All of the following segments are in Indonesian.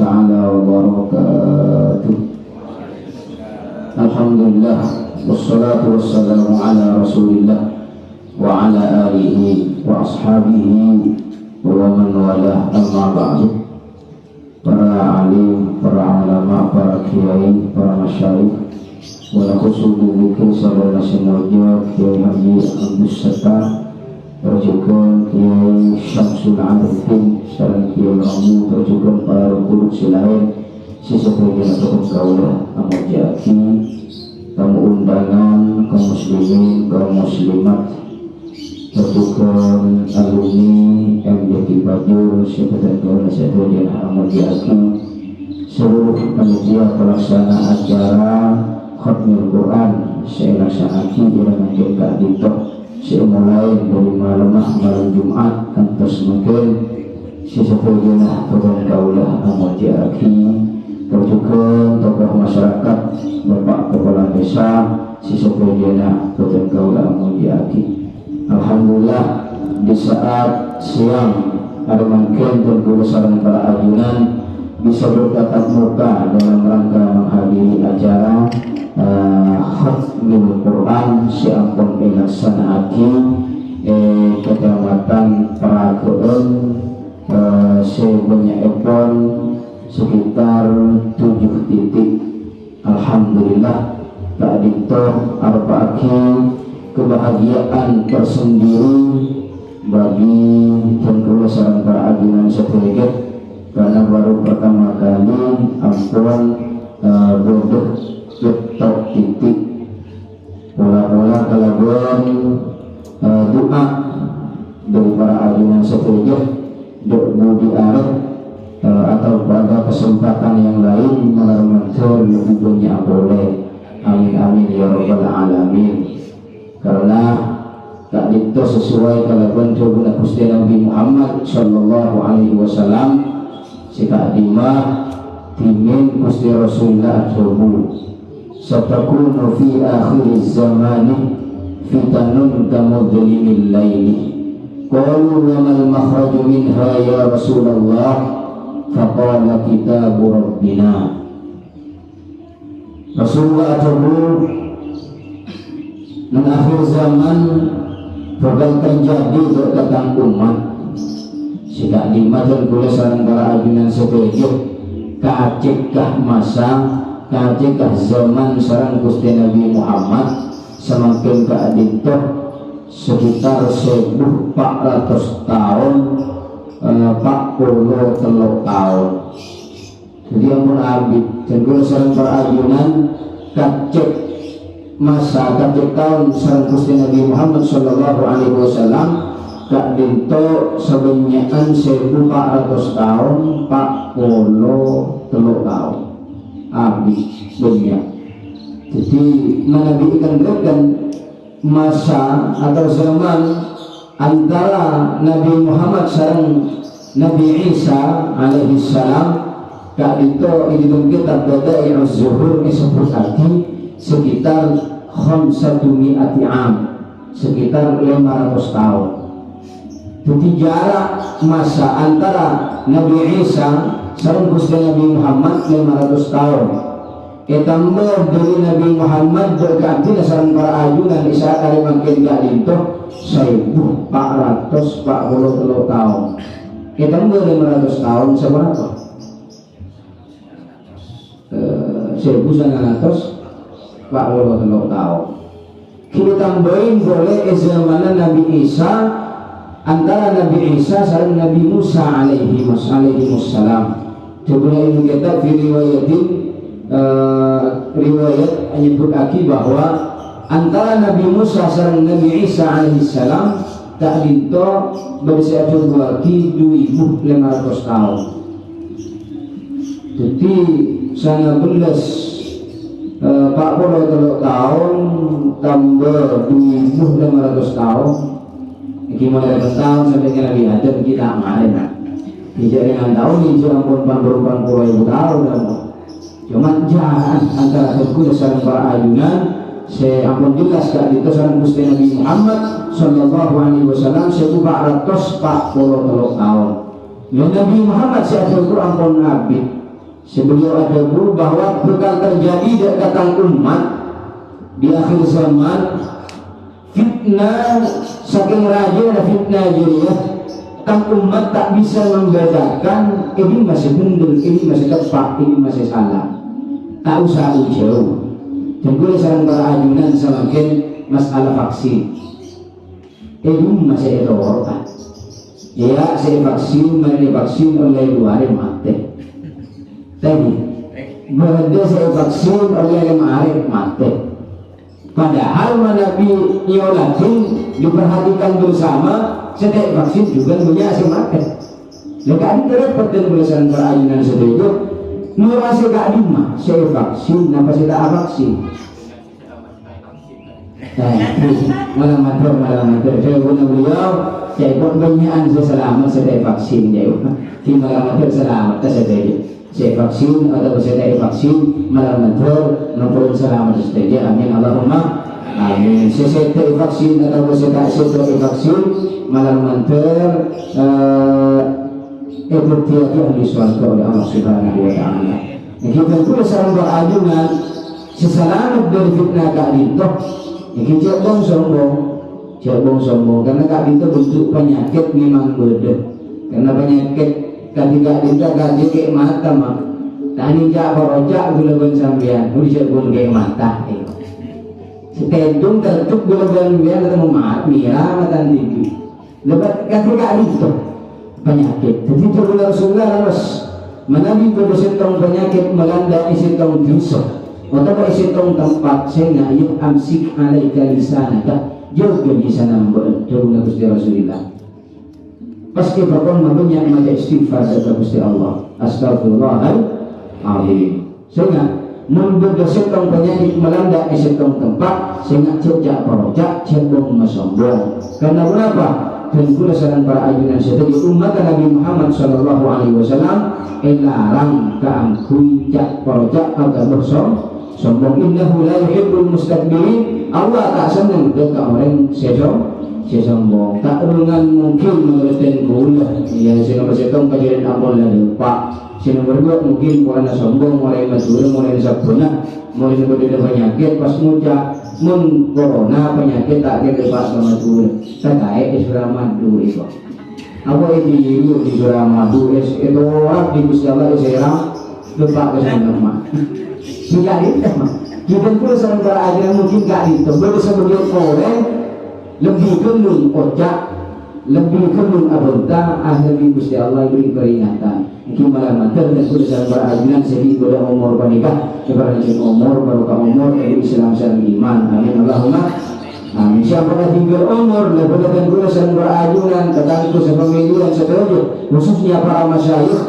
ta'ala wabarakatuh. Alhamdulillah, wassalatu wassalamu ala rasulillah wa ala alihi wa ashabihi wa man walah, amma ba'du. Para alim, para ulama, para kiai, para masyayikh, wa khususul dzikir sallallahu alaihi Kiai Haji Abdus Sattar, terjukan Kiai Syamsul Arifin, sareng Kiai Ramu, terjukan para kuluk silain sisa bagian atau kaulah amujaki tamu undangan kaum muslimin, kaum muslimat, terjukan alumni MDT Bajur, sekitar kaulah bagian amujaki, seluruh panitia pelaksana acara Khatmul Quran selaksanakan dengan kita dito mulai dari malam Jumat kantos mungkin sesuatunya kepada kaulah amujaki, terjukan tokoh masyarakat, Bapak Kepala Desa sesuatunya kepada kaulah amujaki. Alhamdulillah, di saat siang ada mungkin tergulusan para ajunan bisa bertatap muka dalam rangka menghadiri acara Khatmul Quran siapun ilaksanaaki Kecamatan Parakeun sebanyak epon sekitar 7 titik. Alhamdulillah, tak dito arpaaki kebahagiaan tersendiri bagi pengkulusan para ajunan setelah karena baru pertama kali ampun bodoh letok titik pola-pola kelabuan doa dari para ajunan setuju dok budi arah atau pada kesempatan yang lain mengarmankan lebih banyak boleh. Amin amin ya rabbal alamin. Karena tak itu sesuai kelabuan coba Gusti Nabi Muhammad sallallahu alaihi wasallam jika dimah timin Gusti Rasulullah coba satakunu fi akhir zamani fitanun kamudlimil laili qalu wa mal makhraju minha ya Rasulullah faqala kitabu rabbina. Rasulullah coba dan akhir zaman bakal terjadi datang umat jika dimakan kulisan para ajunan setuju kacikah masa kacikah zaman sarang Gusti Nabi Muhammad semakin keadito sekitar 1400 tahun 43 tahun. Jadi ampun abid dan kulisan para ajunan kacik masa kacik tahun sarang Gusti Nabi Muhammad sallallahu alaihi wasallam kak dinto sebenyakan 1400 tahun 43 tahun habis banyak. Jadi menabikan dan masa atau zaman antara Nabi Muhammad sareng Nabi Isa alaihi salam kak dinto ini kita badai az-zuhur disebut arti sekitar 500 am, sekitar 500 tahun. Jadi jarak masa antara Nabi Isa sareng Gusti Nabi Muhammad 500 tahun. Tambah dari Nabi Muhammad berganti sareng para ajunan di saat hari makin gak dinto 1443 tahun. Tambah 500 tahun seberapa? 1943 tahun. Kita tambahin boleh zaman Nabi Isa antara Nabi Isa sareng Nabi Musa alaihi wassalam. Coba ini kita riwayatin riwayat menyebut aki bahwa antara Nabi Musa sareng Nabi Isa alaihi salam tak dinto bersatu lagi 2500 tahun. Jadi 1943 tahun tambah 2500 tahun. Gimana tahun sampai ke Nabi Adam kita kemarin tidak dengan tahun ini ampun berupan puluh ribu tahun cuma jalan antara aku dan para ajunan saya ampun jelas gak itu sareng Gusti Nabi Muhammad sallallahu alaihi wasallam 1443 tahun. Ya Nabi Muhammad saya ampun ampun nabi sebelum ada guru bahwa bakal terjadi datang umat di akhir zaman fitnah saking raja ada fitnah jadinya kan umat tak bisa membedakan ini masih benar, ini masih tepat, ini masih salah, tak usah jauh. Dan gue sekarang berajunan semakin masalah vaksin ini masih ada orang ya saya vaksin, mana vaksin oleh luar mati tadi berada saya vaksin oleh luar mati. Padahal Nabi nyolatin diperhatikan bersama setiap vaksin juga punya asing makan. Leka adi terdapat dan belasan perayunan setuju nurasi kak lima saya vaksin apa saya tak vaksin malam matur saya guna beliau saya pun banyakan saya selamat saya vaksin dia di malam matur selamat saya vaksin atau saya vaksin malam matur nomor selamat saja amin Allahumma amin. Saya vaksin atau saya vaksin malam matur itu tiada yang disuarakan oleh Allah Subhanahu Wa Taala. Kita pun selalu berajungan seselamat dari fitnah kak itu. Kita jangan sombong karena kak itu bentuk penyakit memang beda. Karena penyakit ketika kita gaji ke mata mah tani jak berojak gula-gula sambian udah pun ke mata setendung tertutup gula-gula sambian ketemu mati mata tinggi lebat ketika itu penyakit jadi tergula Rasulullah harus menabi bersetong penyakit melanda isitong dosa atau isitong tempat sehingga yuk amsik alaika lisanaka jauh di sana tergula Gusti Rasulullah. Pasti bakal malunya maja istighfar kepada Gusti Allah. Astagfirullahaladzim. Sehingga membeda setong penyakit melanda di setong tempat sehingga cecak perojak cenderung mesombong. Karena berapa? Dan pula saran para ayunan sebagai umat Nabi Muhammad Sallallahu Alaihi Wasallam larang keangkui cak perojak atau bersombong. Innahu la yuhibbul mustakbirin. Allah tak senang dekat orang sombong tak dengan mungkin mengerti gula ya sehingga bersetong kajian amal dan lupa sehingga berdua mungkin karena sombong mulai masuk mulai sabuna mulai berbeda penyakit pas muda corona penyakit tak kira pas sama tuh tak kaya Suramadu itu apa itu di Suramadu itu orang di Gusti Allah serang lupa kesana mah tidak itu mah kita pun sering berajar mungkin gak itu baru sebelum orang lebih kenung kocak, lebih kenung abonta, akhirnya Gusti Allah beri peringatan. Mungkin malam mater dan sudah dalam berajunan sehingga pada umur panikah, kepada umur baru ke umur dari Islam dan iman. Amin Allahumma. Amin. Siapa tinggal umur, lepas dan sudah dalam berajunan, ketangku sepemilu dan seterusnya, khususnya para masyayikh,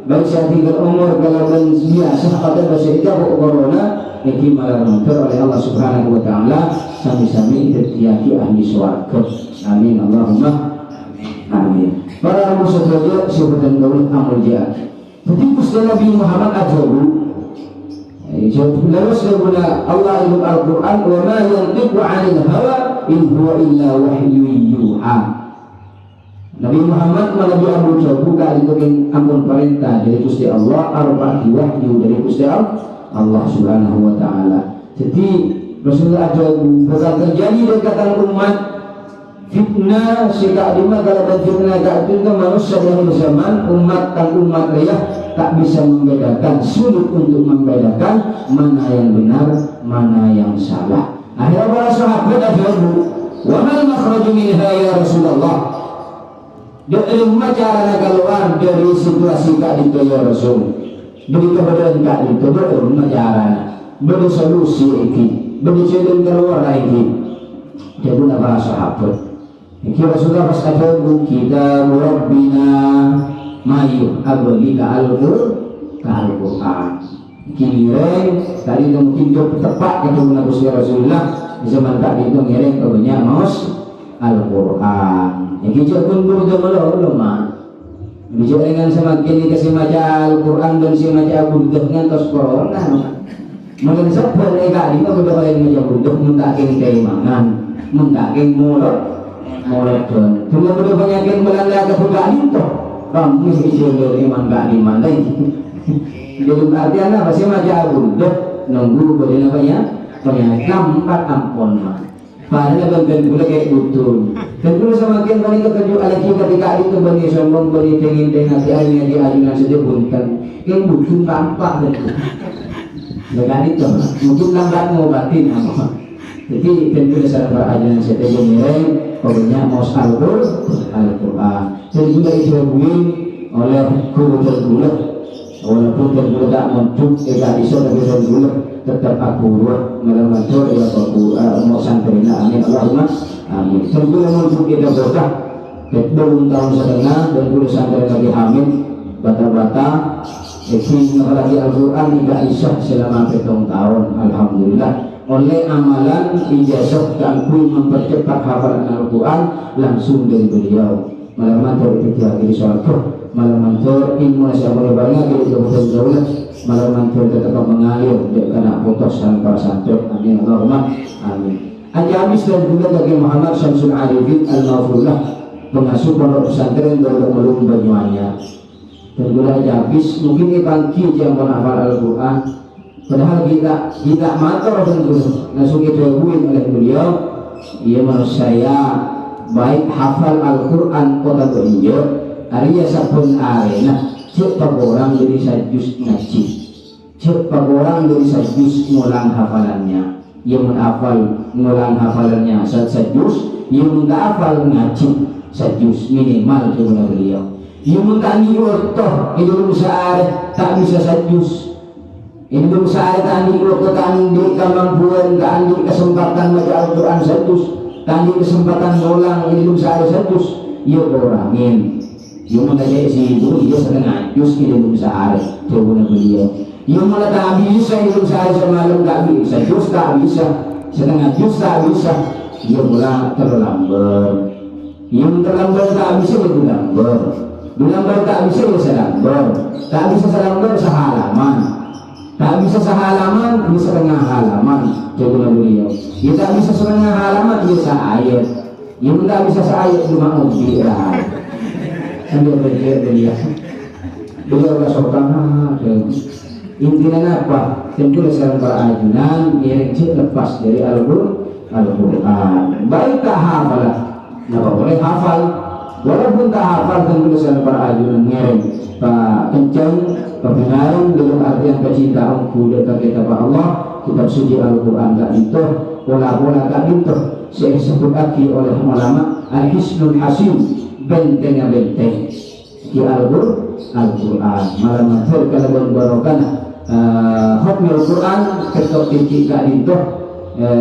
baik saya tinggal umur kalau dan biasa atau bahasa ijabah corona. Ini malah dimentor oleh Allah Subhanahu Wa Taala sami-sami tertiaki ahli swarga. Amin Allahumma amin. Para musuh saja sebutan gaul amal jahat. Jadi Gusti Nabi Muhammad ajabu. Lalu sebagaimana Allah dalam Al-Quran, wa ma yantiqu 'anil hawa in huwa illa wahyu yuha. Nabi Muhammad melalui Abu Jabu kali itu ampun perintah dari Gusti Allah, arba wahyu dari Gusti Allah Subhanahu Wa Taala. Jadi Rasulullah ada bakal terjadi dekatan umat fitnah sikap lima kalau ada fitnah tak itu manusia yang zaman umat raya tak bisa membedakan, sulit untuk membedakan mana yang benar mana yang salah. Akhirnya para sahabat ada wa mal makhraju minha ya Rasulullah. Dari cara keluar dari situasi kak itu ya Rasul. Beri kebenaran kak itu berumah caranya beri solusi ini beri jalan keluar ini dia guna para sahabat kira sudah pas ada kita Rabbina mayu abolika Al-Quran kira tadi itu mungkin tepat itu guna Gusti Rasulullah di zaman kak itu ngiring ke banyak maus Al-Quran yang kita pun belum bisa dengan semakin dikasih maca Al-Quran dan si maca Buddha ngantos corona mungkin sebab mereka ini sudah paling maca Buddha mentakin keimanan mentakin mulut dan cuma sudah penyakit melanda kebukaan itu kamu isi iman gak iman lagi Dalam artian apa sih maja bunduk nunggu boleh namanya nampak ampun mah. Padahal kan gula kayak betul. Dan gula semakin kali ketujuh lagi ketika itu bani sombong bani tengin dengan hati airnya di ajunan saja buntan. Yang betul tampak dan dengan itu mungkin lambat ngobatin apa. Jadi tentu dasar berajunan saja mireng. Pokoknya mau Al-Quran. Dan juga dibuat oleh guru tergula. Walaupun tergula tak muncul, tidak bisa tapi tergula tetap akurat melalui ya Al-Quran mau santrina amin Allahumma amin. Tergula muncul kita berkah. Belum tahun setengah dan guru santri lagi hamil bata-bata. Jadi lagi Al-Quran tidak isah selama 7 tahun. Alhamdulillah. Oleh amalan ijazah dan kui mempercepat hafalan Al-Quran langsung dari beliau. Malam mantur ketika di suatu malam mantur ilmu nasihat banyak dari kebutuhan jauh. Malam mantur tetap mengalir karena putus dan para santri. Amin Allahumma amin. Haji Habis dan juga bagi Muhammad Syamsul Arifin Al-Mafrulah pengasuh pondok pesantren Darul Ulum Banyuwangi. Dan juga Haji Habis mungkin pagi yang menghafal Al-Quran. Padahal kita matur dan langsung kita buin oleh beliau. Ia menurut saya baik hafal Al-Quran kota beliau Arya sabun arena cek orang dari sajus ngaji, cek orang dari sajus ngulang hafalannya. Ia menghafal ngulang hafalannya sajus, ia menghafal ngaji sajus minimal kepada beliau. Ia mentani otoh itu usaha tak bisa sajus. Ini berusaha tadi waktu tadi kemampuan tadi kesempatan baca Al-Quran sajus, tadi kesempatan ulang ini berusaha sajus, ia kurangin. Ia mengajar si ibu, ia setengah jus ini berusaha, coba beliau. Ia malah tak bisa ini berusaha semalam tak bisa, jus tak bisa, setengah jus tak bisa. Ia mula terlambat. Ia terlambat tak bisa itu lambat tak bisa itu selambat, tak bisa selambat sehalaman. Tak bisa sehalaman, bisa setengah halaman. Coba beliau. Dia tak bisa setengah halaman, bisa ayat. Yang tak bisa seayat cuma ujian. Sambil berjaya dia. Beliau rasakan intinya apa? Tentu sekarang perajunan yang lepas dari Al-Quran. Baik tak hafal, nggak boleh hafal. Walaupun tak hafal tentu sekarang perajunan ngerem. Pak kencang kebenaran dalam artian kecintaan kepada kitab Allah, kitab suci Al-Quran tak itu, pola-pola tak itu. Saya sebut lagi oleh ulama Al-Hisnul Hasim, bentengnya benteng di Al-Quran. Malam akhir kalau berbarokan hukum Al-Quran ketok tinggi tak itu.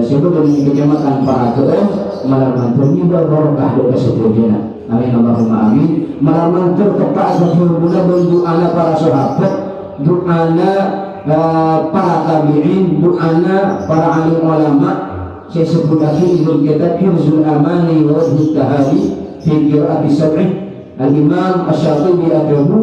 Sebut dengan kecamatan para keong malam akhir ini berbarokah doa seterusnya. Amin Allahumma amin. Malam terkepak sehubungan doa para sahabat, doa para tabi'in, doa para alim ulama. Saya sebut lagi dalam kitab Hirzul Amani wa Tahari fi qiraati sab'ih. Al-Imam Asy-Syatibi adahu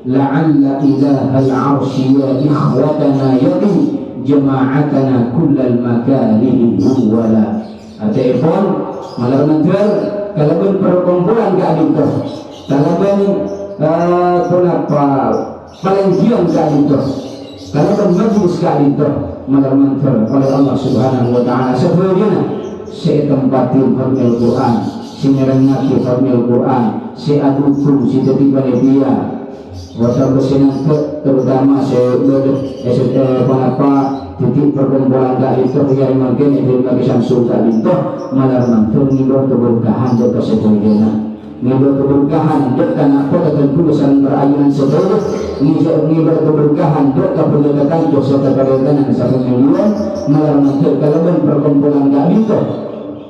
la'alla ilahal 'arsy ya ikhwatana yaqi jama'atana kullal makalih wala. Telepon malam kalau perkumpulan keadaan itu, kalau pelenggian keadaan itu, kalau majlis keadaan itu, malam oleh Allah Subhanahu Wa Taala sebelumnya, saya tempatin Al Quran, si nyerengati Al Quran, si adukum, si tetiba dia, wasal kesenang terutama saya titik perkumpulan tak itu yang mungkin itu bagi Syamsul tak itu malah mantul ngibur keberkahan jika sebagainya ngibur keberkahan jika apa kata tulisan berayunan sebelum ngibur keberkahan jika pendekatan dosa keberkahan yang satu miliar malah mantul kalau perkumpulan tak itu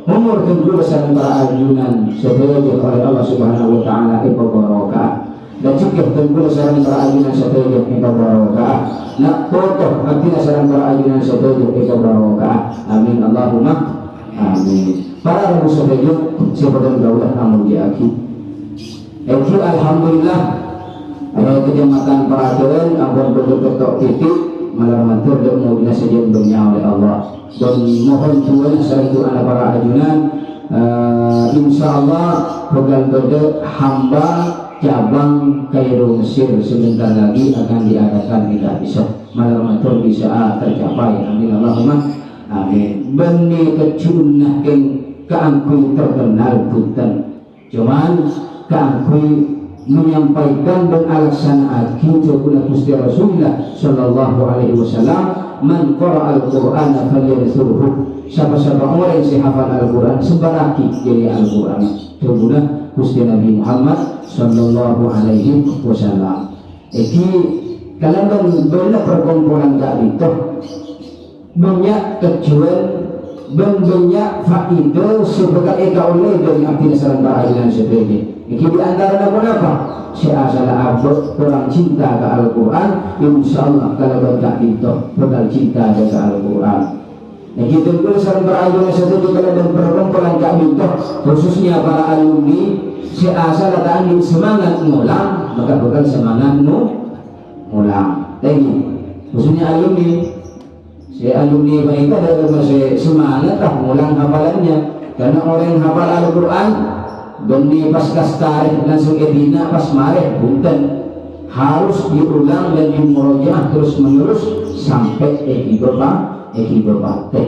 umur tulisan berayunan sebelum oleh Allah Subhanahu Wa Taala ibu barokah. Dan jika tentu sarang berayunan setuju kita barokah. Nak foto artinya sarang berayunan setuju kita barokah. Amin Allahumma amin. Para rabu setuju seperti daulah amun diaki. Itu alhamdulillah kejamatan peraturan ampun betul-betul titik malam mantur dan mobilnya saja dunia oleh Allah. Dan mohon Tuhan satu anak para ajunan insyaallah program berdek hamba cabang Kairo Mesir sebentar lagi akan diadakan di Habis betul bisa tercapai. Amin Allahumma amin. Benih kecunah yang keangkui terkenal punten. Cuman keangkui menyampaikan dan alasan kita pula Gusti Rasulullah sallallahu alaihi wasallam, man qara al-Qur'ana falyadhurhu. Siapa-siapa orang yang hafal Al-Quran sebaraki jadi Al-Quran. Coba Gusti Nabi Muhammad sallallahu alaihi wasallam. Iki kalau banyak perkumpulan tak itu banyak tujuan dan banyak faedah sebagai oleh dari aktivitas sarang barahilan seperti ini. Iki di antara apa? Saya salah abad kurang cinta ke Al-Quran, insyaallah kalau tak itu bakal cinta ke Al-Quran. Nah kita pun sarang berakhirnya satu kalau dan perkumpulan kami itu khususnya para alumni si asal datang semangat ngulang maka bukan semangat ngulang. Lagi khususnya alumni si alumni mereka ada masih semangat ngulang hafalannya karena orang yang hafal Al-Quran dan di pasca tarikh langsung edina pas mareh punten harus diulang dan dimurojaah terus menerus sampai berbakti.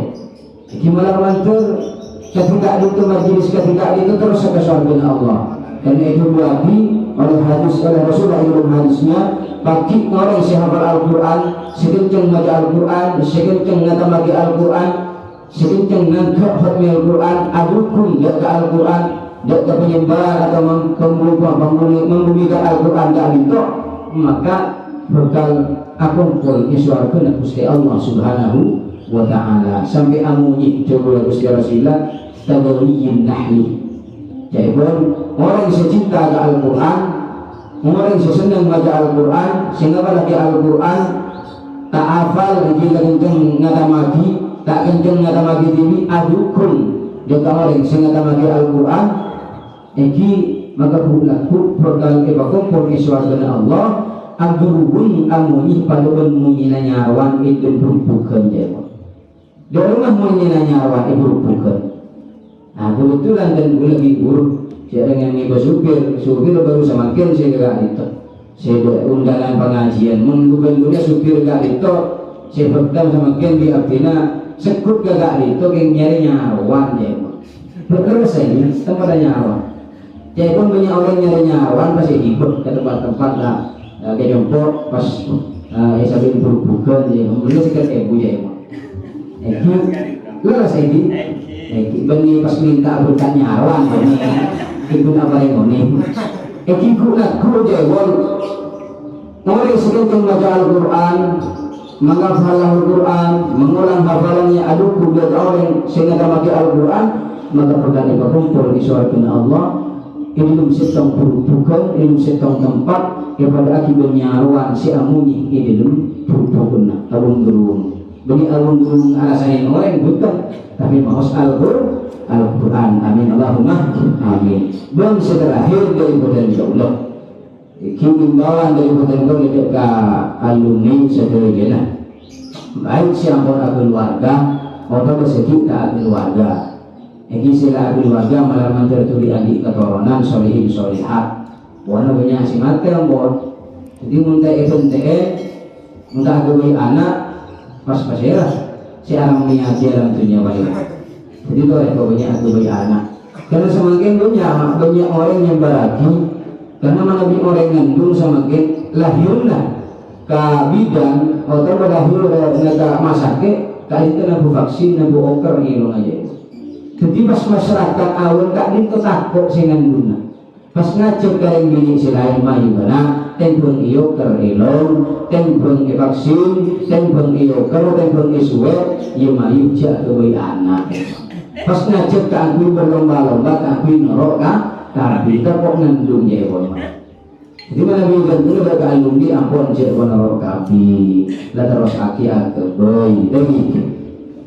Iki malah mantur ketika itu majelis ketika itu terus ke surga Allah. Karena itu lagi oleh hadis oleh Rasulullah dalam hadisnya bagi orang yang hafal Al-Quran, sekencang baca Al-Quran, sekencang ngatamagi Al-Quran, sekencang ngangkat fatmi Al-Quran, adukun ke Al-Quran, ke penyembahan atau membumikan Al-Quran tak itu, maka bakal akumpul di surga Gusti Allah Subhanahu wa ta'ala sampai amunyi coba Gusti Rasulullah tabawiyin nahli. Jadi orang yang cinta ke Al-Quran, orang yang senang baca Al-Quran, sehingga lagi Al-Quran tak hafal jika kenceng ngatamagi, tak kenceng ngatamagi diri adukun jika orang yang ngatamagi Al-Quran iki maka bulatku bakal kumpul di surga Allah agurun amunyi pada munyinya nyawan itu berbukan jawab. Di rumah munyinya nyawan itu berbukan. Nah kebetulan dan gue lagi buruk. Saya dengan ibu supir baru semakin saya gerak itu. Saya undangan pengajian, menggunakan supir gak itu. Saya bertemu semakin di abdina sekut gak itu yang nyari nyawan jawab. Berkerja ini tempat nyawan. Jadi pun banyak orang nyari nyawan pasti hibur ke tempat-tempat lah. Kayak jemput pas sambil berbuka je mula sekat ibu je itu lelas ini bani pas minta berkat nyawan ini ibu nak bareng ni ibu nak ku je wal orang sedang membaca Al-Quran menghafal Al-Quran mengulang hafalannya aduk buat orang sehingga mati Al-Quran maka berkali berkumpul di surga Allah. Ilmu setong berbukan, ilmu setong tempat kepada akibat nyaruan si amunyi ini dalam berbukan alun-alun. Bagi alun-alun alasannya orang bukan, tapi maus Al-Quran. Amin Allahumma amin. Dan terakhir daripada Allah. Himbauan daripada Allah kepada alumni sederhana. Baik siapa keluarga atau sekitar keluarga. Ini sila keluarga malam tertulis adik keturunan solihin solihat. Warna banyak si mati yang bon. Jadi muntah muntah agawai anak pas pasirah si alam niati dalam dunia baik. Jadi tu ada banyak agawai anak. Karena semakin banyak orang yang berarti karena mana orang ngandung semakin lahirlah ke bidang atau lahir ke masake kali itu nabu vaksin nabu oker ngilung aja. Jadi pas masyarakat awal tak itu takut dengan guna. Pas ngajak kalian bini selain mayu mana, tembung iyo kerelong, tembung vaksin, tembung iyo kero, tembung isuwe, iyo mayu jak kewe anak. Pas ngajak keangkui berlomba-lomba, keangkui norok tapi kita kok ngandung ya ibu. Jadi mana bilang dulu bagi alumni ampun cek norok kapi, lah terus aki akeboy, demi.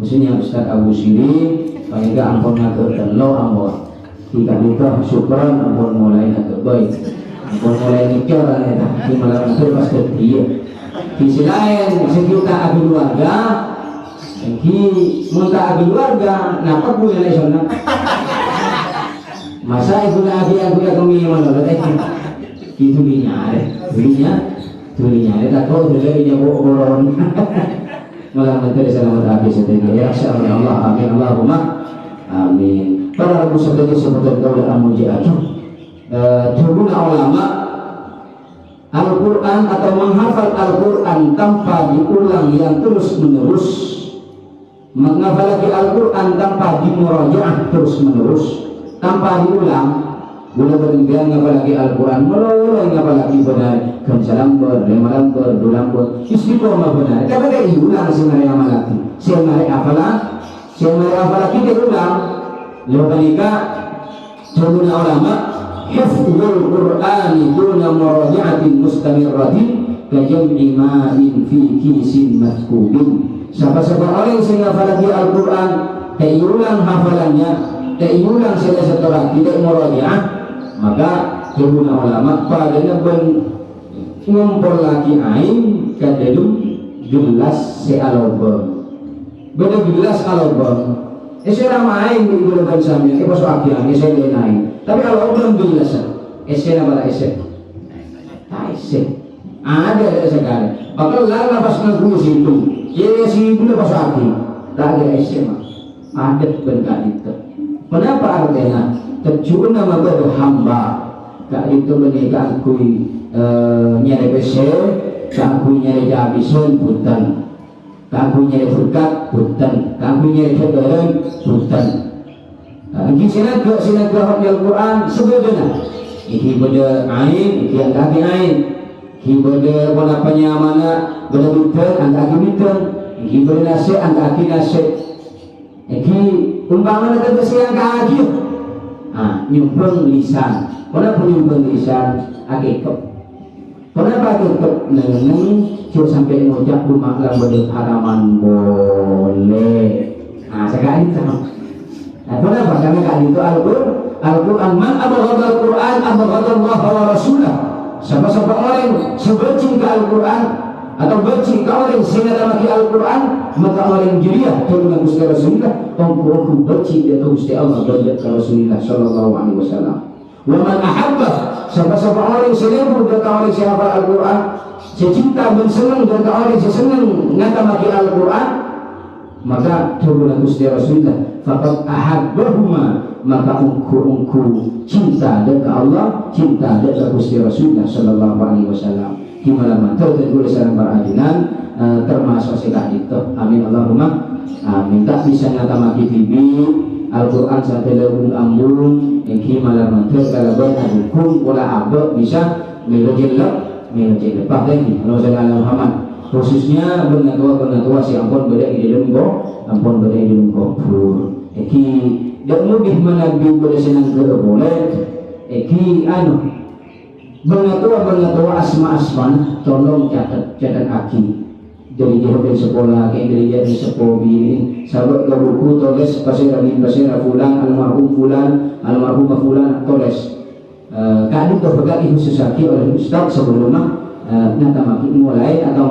Maksudnya Ustaz Abu Siri. Paling ampun ngatur telo ampun jika kita syukuran ampun mulai ngatur baik ampun mulai nikah di malam itu pas dia di sisi lain sejuta abdi keluarga di muntah abdi keluarga kenapa punya lesona masa ibu abdi aku yang kami mana itu dinya tulinya ada takut dia boron malah menteri selamat habis itu ya Allah amin Allahumma amin. Para musafir sebutan kaula al-mujiat jumhur ulama Al-Quran atau menghafal Al-Quran tanpa diulang yang terus menerus, menghafal lagi Al-Quran tanpa dimurajaah terus menerus tanpa diulang. Boleh berimpian ngapa lagi Al-Quran, melolong ngapa lagi benar, kamsa lambar, lima lambar, dua lambar, istiqomah benar. Tapi dia diulang sebenarnya amal lagi, sebenarnya apalah kita ulang. Lepas nikah, jumhur ulama, hifdzul Qur'ani duna murajahatin mustamirratin kajam'i ma'in fi kisin mathkubin. Siapa-siapa orang yang menghafal lagi Al-Quran, diulang hafalannya, diulang setelah tidak murajaah, maka jumhur ulama padanya ngumpul lagi ain kadedum gelas sealobon beda gelas alobon esera main di bulan sambil pas akhirnya esera naik tapi kalau belum gelas esera pada esera ada sekali maka lalu pas ngurus itu dia si itu pas akhir tak ada esera ada bentuk itu kenapa artinya terjun nama pada hamba tak itu menikah kui nyari besar tak kui nyari jabisun punten tak kui nyari furkat punten tak kui nyari keteran punten ini sinaga Al-Quran sebetulnya ini pada ain ini yang kaki ain ini pada penapanya mana pada bintang angka kaki bintang ini pada nasib angka kaki nasib ini umpamanya kata siang kaki nyumbang lisan. Kenapa nyumbang lisan? Akikab. Kenapa akikab? Neneng cuma sampai ngucap rumah lang berdek haraman boleh. Sekali sama. Kenapa? Karena kali itu Al-Quran man abghadha Al-Quran abghadha Allah wa Rasulah. Siapa-siapa orang sebenci ke Al-Quran atau benci ke orang sehingga maki Al-Quran, maka orang jeriah dengan Gusti Rasulullah tongkol benci dia Gusti Allah dan Rasulullah sallallahu alaihi wasallam. Wa man ahabba, siapa-siapa orang senang dan orang siapa Al-Quran, secinta dan senang dan orang senang ngata maki Al-Quran, maka dengan Gusti Rasulullah faqad ahabbahuma, maka engkau cinta dan Allah, cinta dan Gusti Rasulullah sallallahu alaihi wasallam. Gimana mantul dan boleh sarang berajunan termasuk sekah itu. Amin Allahumma amin. Tak bisa nyata maki tibi Al-Quran sampai lebung ambung yang gimana mantul kalau banyak hukum pola abad bisa melojilak pakai ini kalau saya Muhammad khususnya benar-benar si ampun beda di dalam ampun beda di dalam kubur. Eki dan lebih menabi boleh senang boleh eki Bengatua asma-asman tolong catat kaki dari jauh sekolah kayak dari sekolah ini sahabat ke buku tulis pasir fulan almarhum fulan tulis kali itu berkali khususaki oleh Ustaz sebelumnya ngata maki mulai atau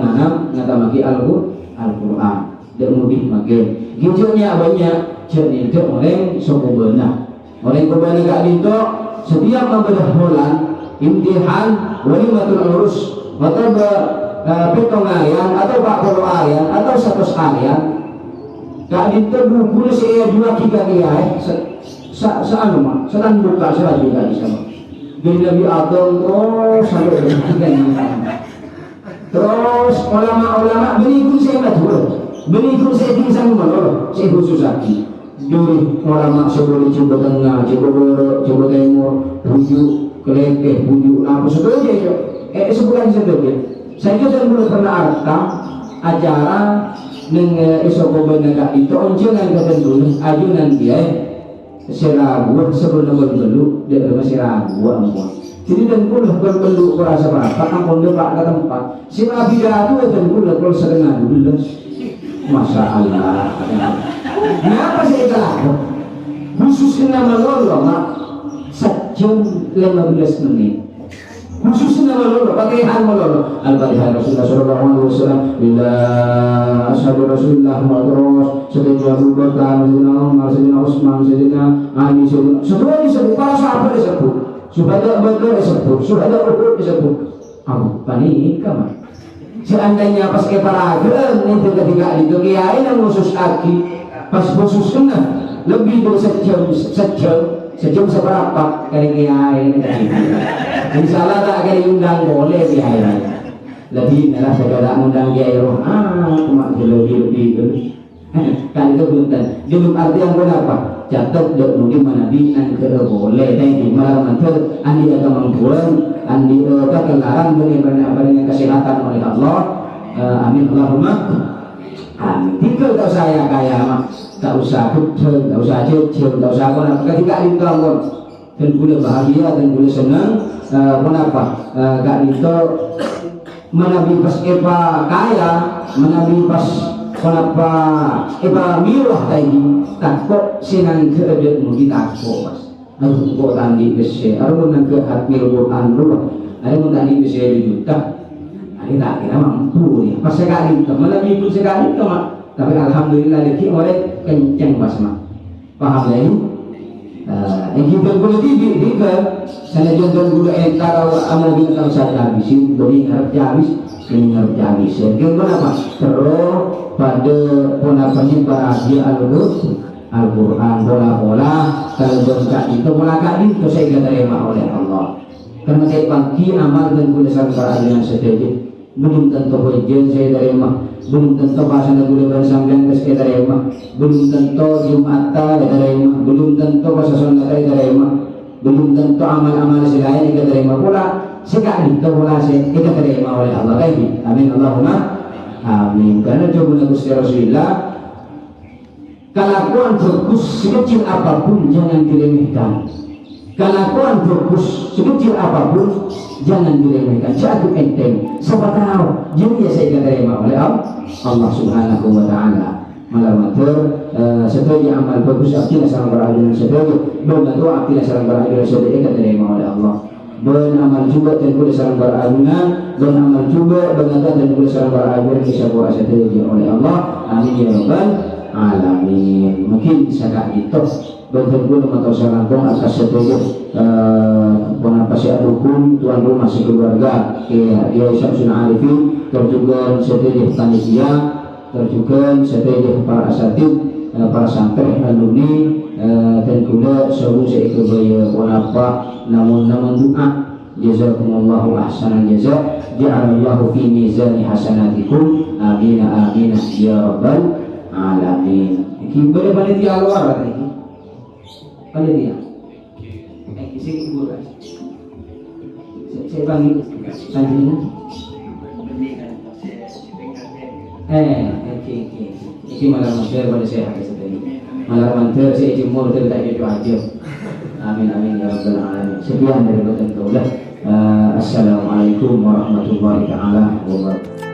ngata maki Al-Quran dan mudih makin gijunya banyak jadi itu orang suku benar orang benar gak itu setiap membedah bulan imtihan walimatul urus atau petong ayat atau 40 ayat atau 100 ayat gak diterburu saya juga tiga ayat seanu mah sedang buka saya juga di sana dari Nabi Adam terus sampai terus ulama berikut saya betul berikut saya bisa ngomong saya khusus lagi dari ulama sebelum coba tengah coba timur bujuk kelekeh, bujuk, apa sebagainya itu sebulan sebagainya saya juga belum pernah arta acara dengan isokoba negara itu oncengan ketentuan ajunan dia serabu sebelum berbelu dia masih ragu ampun jadi dan pula berbelu kurasa berapa ampun dia pak ke tempat si Nabi Datu dan pula kalau setengah dulu Masya Allah kenapa saya telah khusus nama Allah sejam 15 menit khususnya melulu pakaian melulu al-fatihah Rasulullah sallallahu alaihi wasallam bila ashabu Rasulullah terus setiap Abu Bakar Sayyidina Umar Sayyidina Utsman Sayyidina Ali semuanya disebut para sahabat disebut suhada Badar disebut suhada Uhud disebut panik mah Seandainya pas keparagan itu ketika itu kiai yang khusus aki pas khusus kena lebih dari sejam seberapa dari kiai insyaallah tak kali undang boleh kiai lebih adalah segala undang kiai roh cuma lebih kan itu belum artian kenapa catat dok mungkin manabi an ke boleh dan di malam mantul andi ada mampuan andi kelarang dengan kesehatan oleh Allah amin Allahumma amin tinggal tak saya kaya mak tak usah kutub tak usah cecil tak usah apa ketika itu dan boleh bahagia dan boleh senang kenapa gak itu manabi pas epa kaya manabi pas kenapa iba mirah tadi takut sinan keadaan mungkin takut mas aku kok tadi besi aku nak ke hakmil Quran dulu aku tadi besi dijuta ini tak kira mampu nih pas sekali itu malah itu sekali itu mak tapi alhamdulillah lagi oleh kenceng mas mak paham ya ini yang kita boleh di ke sana jangan guru entara amal kita saja habisin beri harap habis ini harap habis jadi kenapa terus pada penapanya bahagia Al-Quran bola-bola kalau berkat itu melakukan itu saya diterima oleh Allah karena saya pagi amal dan kulisan peradilan setuju belum tentu hujan saya terima belum tentu bahasa negara bersambian saya terima belum tentu Jumatan saya terima belum tentu bahasa Sunda saya terima belum tentu amal-amal selain saya terima pula sekali itu pula saya terima oleh Allah lagi amin Allahumma amin karena coba Gusti Rasulullah kelakuan bagus sekecil apapun jangan diremehkan kelakuan bagus sekecil apapun jangan diremehkan jatuh enteng siapa tahu jadi saya diterima oleh Allah subhanahu wa ta'ala malah matur setuju amal bagus artinya sarang berajunan setuju berbatu artinya sarang berajunan setuju diterima oleh Allah beramal juga dan boleh sarang berajunan beramal juga beramal dan boleh sarang berajunan bisa buat setuju oleh Allah amin ya rabbal alamin mungkin bisa kak gitu betul-betul atau sarangkong atas setuju penapasi hukum tuan rumah sekeluarga dia Syamsul Arifin terjuga setuju panitia terjuga setuju para asatid para santri alumni dan juga seluruh seikubaya wanapa namun doa jazakumullahu ahsanan jaza ja'alallahu fi mizani hasanatikum amin amin ya rabbal alamin boleh panitia luar tadi panitia isi ibu kan saya panggil tadinya ini malam masyarakat pada saya habis tadi malam mantel saya jemur dari tadi itu aja amin amin ya rabbal alamin sekian dari betul assalamualaikum warahmatullahi taala wabarakatuh